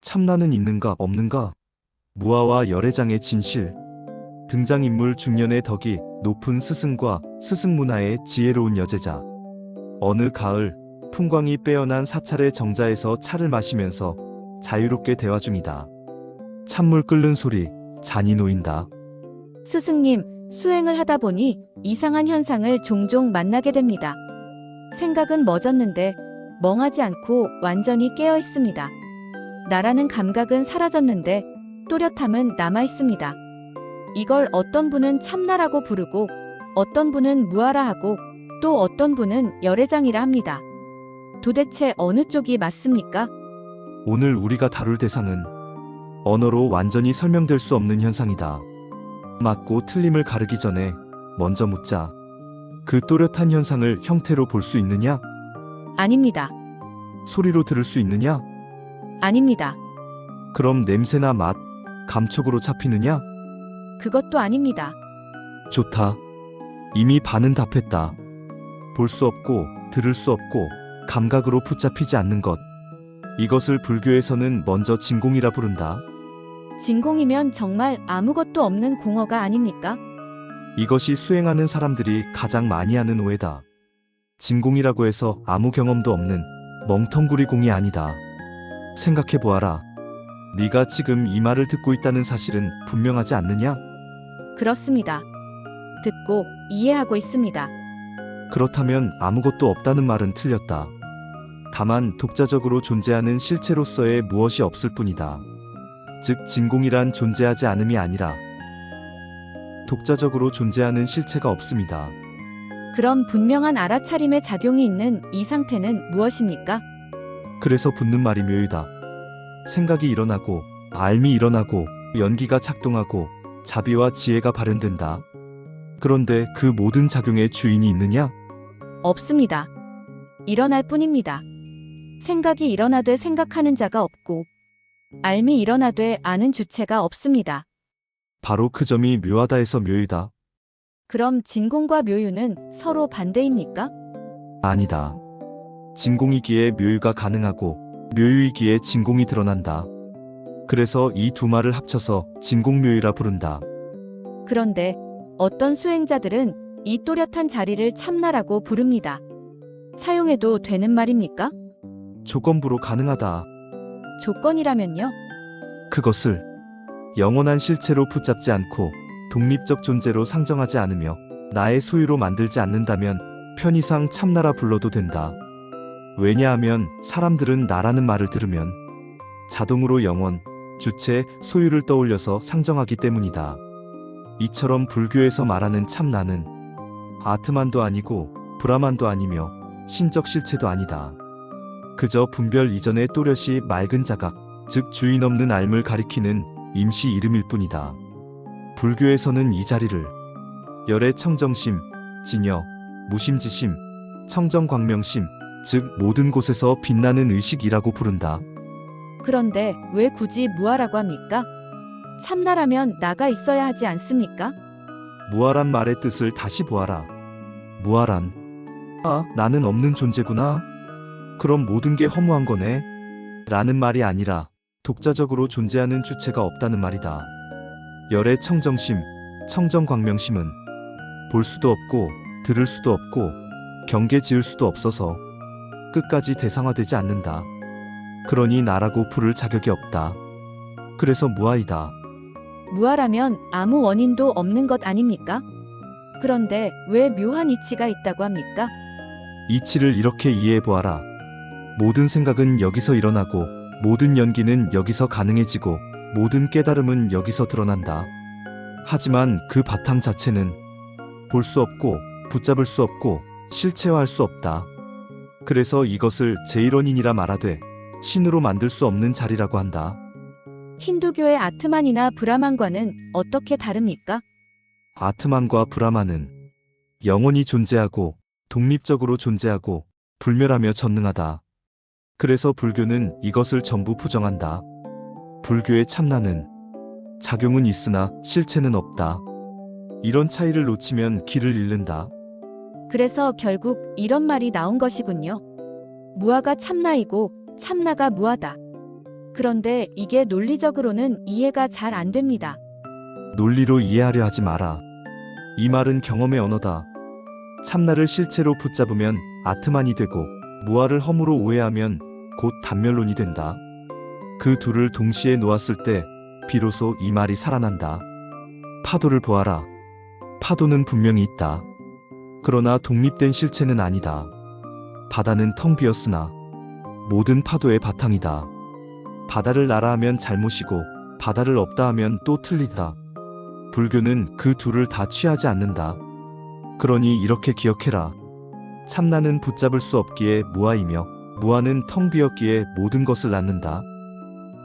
참나는 있는가 없는가? 무아와 열애장의 진실. 등장인물 중년의 덕이 높은 스승과 스승문화의 지혜로운 여제자. 어느 가을 풍광이 빼어난 사찰의 정자에서 차를 마시면서 자유롭게 대화 중이다. 찬물 끓는 소리, 잔이 놓인다. 스승님, 수행을 하다 보니 이상한 현상을 종종 만나게 됩니다. 생각은 멎었는데 멍하지 않고 완전히 깨어 있습니다. 나라는 감각은 사라졌는데 또렷함은 남아 있습니다. 이걸 어떤 분은 참나라고 부르고 어떤 분은 무아라 하고 또 어떤 분은 열애장이라 합니다. 도대체 어느 쪽이 맞습니까? 오늘 우리가 다룰 대상은 언어로 완전히 설명될 수 없는 현상이다. 맞고 틀림을 가르기 전에 먼저 묻자. 그 또렷한 현상을 형태로 볼 수 있느냐? 아닙니다. 소리로 들을 수 있느냐? 아닙니다. 그럼 냄새나 맛, 감촉으로 잡히느냐? 그것도 아닙니다. 좋다. 이미 반은 답했다. 볼 수 없고 들을 수 없고 감각으로 붙잡히지 않는 것. 이것을 불교에서는 먼저 진공이라 부른다. 진공이면 정말 아무것도 없는 공허가 아닙니까? 이것이 수행하는 사람들이 가장 많이 하는 오해다. 진공이라고 해서 아무 경험도 없는 멍텅구리 공이 아니다. 생각해보아라. 네가 지금 이 말을 듣고 있다는 사실은 분명하지 않느냐? 그렇습니다. 듣고 이해하고 있습니다. 그렇다면 아무것도 없다는 말은 틀렸다. 다만 독자적으로 존재하는 실체로서의 무엇이 없을 뿐이다. 즉 진공이란 존재하지 않음이 아니라 독자적으로 존재하는 실체가 없습니다. 그럼 분명한 알아차림의 작용이 있는 이 상태는 무엇입니까? 그래서 붙는 말이 묘이다. 생각이 일어나고 알미 일어나고 연기가 작동하고 자비와 지혜가 발현된다. 그런데 그 모든 작용의 주인이 있느냐? 없습니다. 일어날 뿐입니다. 생각이 일어나되 생각하는 자가 없고 알미 일어나되 아는 주체가 없습니다. 바로 그 점이 묘하다 해서 묘이다. 그럼 진공과 묘유는 서로 반대입니까? 아니다. 진공이기에 묘유가 가능하고 묘유이기에 진공이 드러난다. 그래서 이 두 말을 합쳐서 진공묘유라 부른다. 그런데 어떤 수행자들은 이 또렷한 자리를 참나라고 부릅니다. 사용해도 되는 말입니까? 조건부로 가능하다. 조건이라면요? 그것을 영원한 실체로 붙잡지 않고 독립적 존재로 상정하지 않으며 나의 소유로 만들지 않는다면 편의상 참나라 불러도 된다. 왜냐하면 사람들은 나라는 말을 들으면 자동으로 영원, 주체, 소유를 떠올려서 상정하기 때문이다. 이처럼 불교에서 말하는 참나는 아트만도 아니고 브라만도 아니며 신적 실체도 아니다. 그저 분별 이전의 또렷이 맑은 자각, 즉 주인 없는 알을 가리키는 임시 이름일 뿐이다. 불교에서는 이 자리를 열의 청정심, 진여, 무심지심, 청정광명심, 즉 모든 곳에서 빛나는 의식이라고 부른다. 그런데 왜 굳이 무아라고 합니까? 참나라면 나가 있어야 하지 않습니까? 무아란 말의 뜻을 다시 보아라. 무아란 나는 없는 존재구나. 그럼 모든 게 허무한 거네. 라는 말이 아니라 독자적으로 존재하는 주체가 없다는 말이다. 열의 청정심, 청정광명심은 볼 수도 없고 들을 수도 없고 경계 지을 수도 없어서 끝까지 대상화되지 않는다. 그러니 나라고 부를 자격이 없다. 그래서 무아이다. 무아라면 아무 원인도 없는 것 아닙니까? 그런데 왜 묘한 이치가 있다고 합니까? 이치를 이렇게 이해해보아라. 모든 생각은 여기서 일어나고 모든 연기는 여기서 가능해지고 모든 깨달음은 여기서 드러난다. 하지만 그 바탕 자체는 볼 수 없고 붙잡을 수 없고 실체화할 수 없다. 그래서 이것을 제1원인이라 말하되 신으로 만들 수 없는 자리라고 한다. 힌두교의 아트만이나 브라만과는 어떻게 다릅니까? 아트만과 브라만은 영원히 존재하고 독립적으로 존재하고 불멸하며 전능하다. 그래서 불교는 이것을 전부 부정한다. 불교의 참나는 작용은 있으나 실체는 없다. 이런 차이를 놓치면 길을 잃는다. 그래서 결국 이런 말이 나온 것이군요. 무아가 참나이고 참나가 무아다. 그런데 이게 논리적으로는 이해가 잘 안 됩니다. 논리로 이해하려 하지 마라. 이 말은 경험의 언어다. 참나를 실체로 붙잡으면 아트만이 되고 무아를 허무로 오해하면 곧 단멸론이 된다. 그 둘을 동시에 놓았을 때 비로소 이 말이 살아난다. 파도를 보아라. 파도는 분명히 있다. 그러나 독립된 실체는 아니다. 바다는 텅 비었으나 모든 파도의 바탕이다. 바다를 나라 하면 잘못이고 바다를 없다 하면 또 틀리다. 불교는 그 둘을 다 취하지 않는다. 그러니 이렇게 기억해라. 참나는 붙잡을 수 없기에 무아이며 무아는 텅 비었기에 모든 것을 낳는다.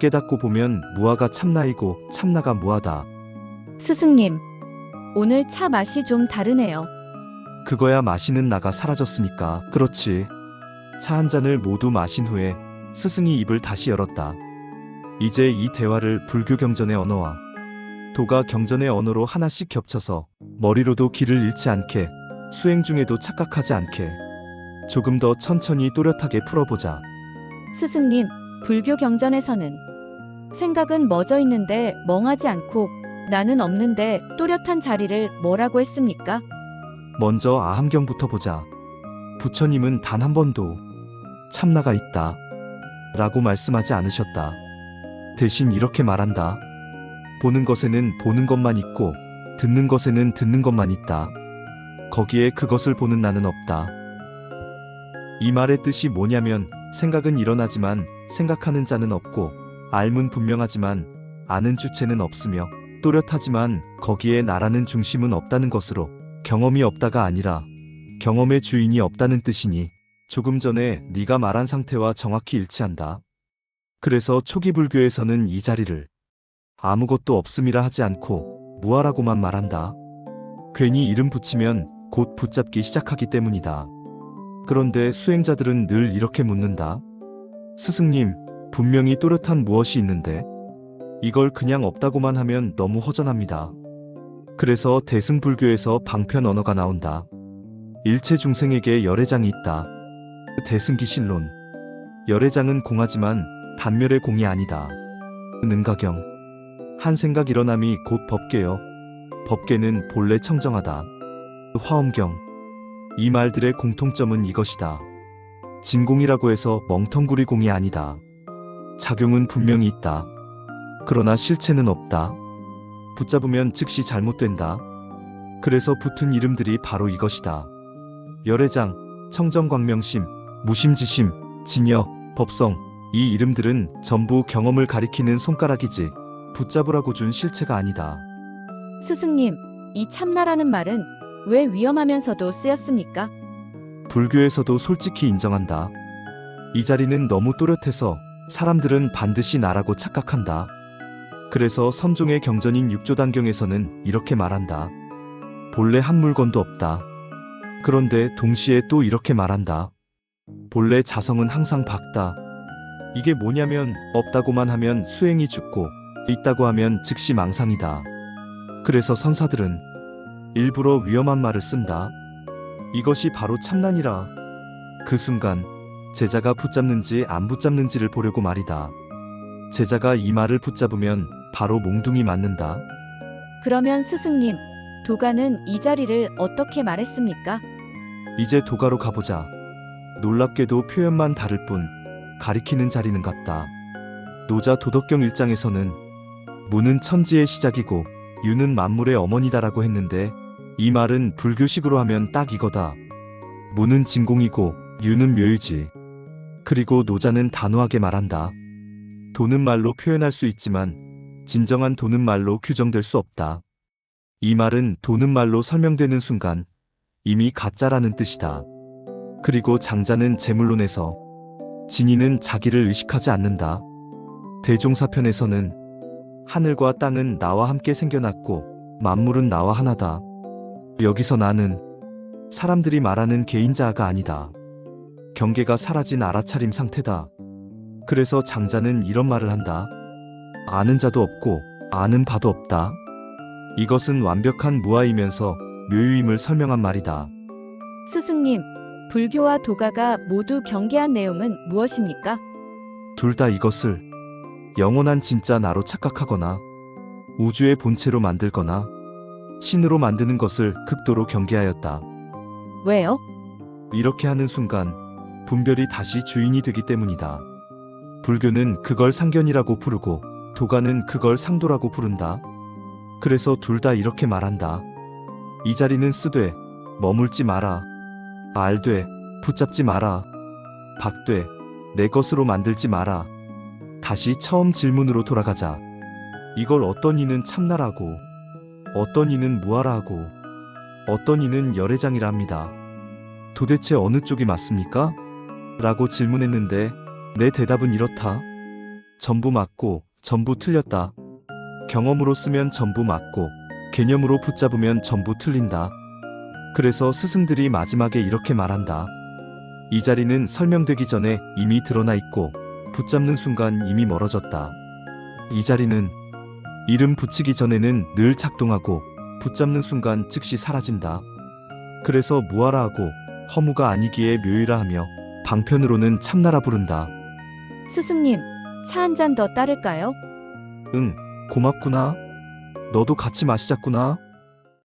깨닫고 보면 무아가 참나이고 참나가 무아다. 스승님, 오늘 차 맛이 좀 다르네요. 그거야 마시는 나가 사라졌으니까. 그렇지. 차 한 잔을 모두 마신 후에 스승이 입을 다시 열었다. 이제 이 대화를 불교 경전의 언어와 도가 경전의 언어로 하나씩 겹쳐서 머리로도 길을 잃지 않게, 수행 중에도 착각하지 않게 조금 더 천천히 또렷하게 풀어보자. 스승님, 불교 경전에서는 생각은 멎어 있는데 멍하지 않고 나는 없는데 또렷한 자리를 뭐라고 했습니까? 먼저 아함경부터 보자. 부처님은 단 한 번도 참나가 있다 라고 말씀하지 않으셨다. 대신 이렇게 말한다. 보는 것에는 보는 것만 있고 듣는 것에는 듣는 것만 있다. 거기에 그것을 보는 나는 없다. 이 말의 뜻이 뭐냐면 생각은 일어나지만 생각하는 자는 없고 알문 분명하지만 아는 주체는 없으며 또렷하지만 거기에 나라는 중심은 없다는 것으로 경험이 없다가 아니라 경험의 주인이 없다는 뜻이니 조금 전에 네가 말한 상태와 정확히 일치한다. 그래서 초기 불교에서는 이 자리를 아무것도 없음이라 하지 않고 무아라고만 말한다. 괜히 이름 붙이면 곧 붙잡기 시작하기 때문이다. 그런데 수행자들은 늘 이렇게 묻는다. 스승님, 분명히 또렷한 무엇이 있는데 이걸 그냥 없다고만 하면 너무 허전합니다. 그래서 대승불교에서 방편 언어가 나온다. 일체 중생에게 열애장이 있다. 대승기신론. 열애장은 공하지만 단멸의 공이 아니다. 능가경. 한 생각 일어남이 곧 법계요. 법계는 본래 청정하다. 화엄경. 이 말들의 공통점은 이것이다. 진공이라고 해서 멍텅구리 공이 아니다. 작용은 분명히 있다. 그러나 실체는 없다. 붙잡으면 즉시 잘못된다. 그래서 붙은 이름들이 바로 이것이다. 열애장, 청정광명심, 무심지심, 진여, 법성. 이 이름들은 전부 경험을 가리키는 손가락이지 붙잡으라고 준 실체가 아니다. 스승님, 이 참나라는 말은 왜 위험하면서도 쓰였습니까? 불교에서도 솔직히 인정한다. 이 자리는 너무 또렷해서 사람들은 반드시 나라고 착각한다. 그래서 선종의 경전인 육조단경에서는 이렇게 말한다. 본래 한 물건도 없다. 그런데 동시에 또 이렇게 말한다. 본래 자성은 항상 밝다. 이게 뭐냐면 없다고만 하면 수행이 죽고 있다고 하면 즉시 망상이다. 그래서 선사들은 일부러 위험한 말을 쓴다. 이것이 바로 참난이라. 그 순간 제자가 붙잡는지 안 붙잡는지를 보려고 말이다. 제자가 이 말을 붙잡으면 바로 몽둥이 맞는다. 그러면 스승님, 도가는 이 자리를 어떻게 말했습니까? 이제 도가로 가보자. 놀랍게도 표현만 다를 뿐 가리키는 자리는 같다. 노자 도덕경 1장에서는 무는 천지의 시작이고 유는 만물의 어머니다라고 했는데 이 말은 불교식으로 하면 딱 이거다. 무는 진공이고 유는 묘유지. 그리고 노자는 단호하게 말한다. 도는 말로 표현할 수 있지만 진정한 도는 말로 규정될 수 없다. 이 말은 도는 말로 설명되는 순간 이미 가짜라는 뜻이다. 그리고 장자는 제물론에서 진이는 자기를 의식하지 않는다. 대종사편에서는 하늘과 땅은 나와 함께 생겨났고 만물은 나와 하나다. 여기서 나는 사람들이 말하는 개인자아가 아니다. 경계가 사라진 알아차림 상태다. 그래서 장자는 이런 말을 한다. 아는 자도 없고 아는 바도 없다. 이것은 완벽한 무아이면서 묘유임을 설명한 말이다. 스승님, 불교와 도가가 모두 경계한 내용은 무엇입니까? 둘 다 이것을 영원한 진짜 나로 착각하거나 우주의 본체로 만들거나 신으로 만드는 것을 극도로 경계하였다. 왜요? 이렇게 하는 순간 분별이 다시 주인이 되기 때문이다. 불교는 그걸 상견이라고 부르고 도가는 그걸 상도라고 부른다. 그래서 둘 다 이렇게 말한다. 이 자리는 쓰되 머물지 마라. 알되 붙잡지 마라. 박되 내 것으로 만들지 마라. 다시 처음 질문으로 돌아가자. 이걸 어떤 이는 참나라고, 어떤 이는 무아라고, 어떤 이는 열애장이라 합니다. 도대체 어느 쪽이 맞습니까? 라고 질문했는데 내 대답은 이렇다. 전부 맞고 전부 틀렸다. 경험으로 쓰면 전부 맞고 개념으로 붙잡으면 전부 틀린다. 그래서 스승들이 마지막에 이렇게 말한다. 이 자리는 설명되기 전에 이미 드러나 있고 붙잡는 순간 이미 멀어졌다. 이 자리는 이름 붙이기 전에는 늘 작동하고 붙잡는 순간 즉시 사라진다. 그래서 무아라 하고 허무가 아니기에 묘이라 하며 방편으로는 참나라 부른다. 스승님, 차 한 잔 더 따를까요? 응, 고맙구나. 너도 같이 마시자꾸나.